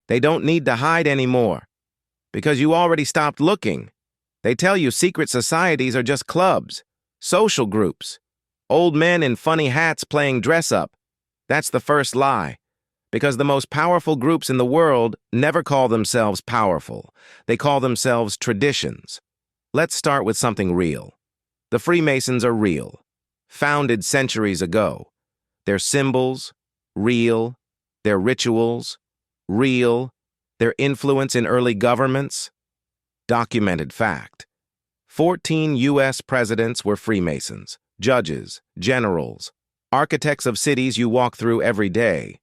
They don't need to hide anymore, because you already stopped looking. They tell you secret societies are just clubs, social groups, old men in funny hats playing dress-up. That's the first lie, because the most powerful groups in the world never call themselves powerful. They call themselves traditions. Let's start with something real. The Freemasons are real, founded centuries ago. Their symbols, real. Their rituals, real. Their influence in early governments, documented fact. 14 U.S. presidents were Freemasons, judges, generals, architects of cities you walk through every day.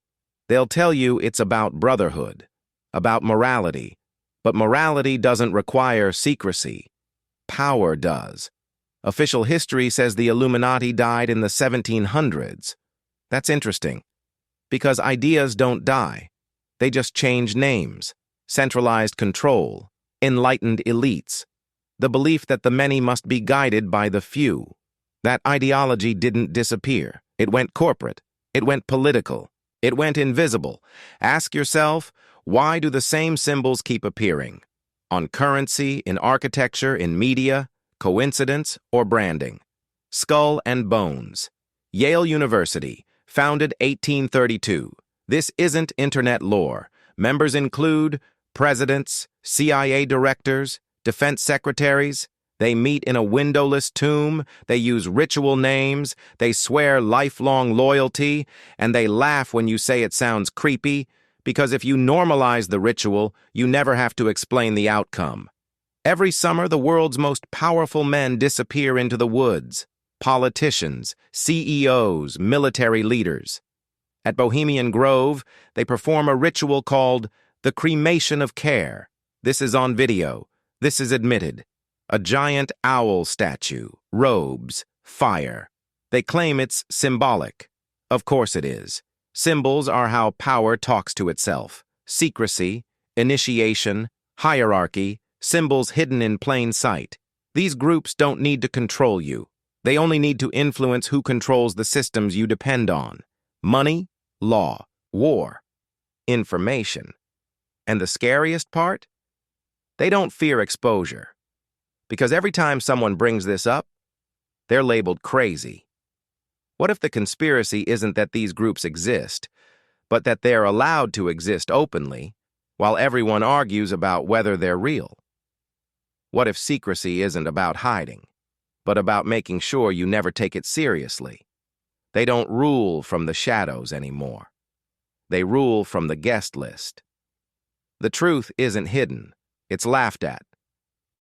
They'll tell you it's about brotherhood, about morality, but morality doesn't require secrecy. Power does. Official history says the Illuminati died in the 1700s. That's interesting, because ideas don't die. They just change names, centralized control, enlightened elites, the belief that the many must be guided by the few. That ideology didn't disappear. It went corporate. It went political. It went invisible. Ask yourself, why do the same symbols keep appearing? On currency, in architecture, in media, coincidence, or branding? Skull and Bones. Yale University, founded 1832. This isn't internet lore. Members include presidents, CIA directors, defense secretaries. They meet in a windowless tomb, they use ritual names, they swear lifelong loyalty, and they laugh when you say it sounds creepy, because if you normalize the ritual, you never have to explain the outcome. Every summer, the world's most powerful men disappear into the woods. Politicians, CEOs, military leaders. At Bohemian Grove, they perform a ritual called the Cremation of Care. This is on video. This is admitted. A giant owl statue, robes, fire. They claim it's symbolic. Of course it is. Symbols are how power talks to itself. Secrecy, initiation, hierarchy, symbols hidden in plain sight. These groups don't need to control you. They only need to influence who controls the systems you depend on. Money, law, war, information. And the scariest part? They don't fear exposure. Because every time someone brings this up, they're labeled crazy. What if the conspiracy isn't that these groups exist, but that they're allowed to exist openly, while everyone argues about whether they're real? What if secrecy isn't about hiding, but about making sure you never take it seriously? They don't rule from the shadows anymore. They rule from the guest list. The truth isn't hidden, it's laughed at.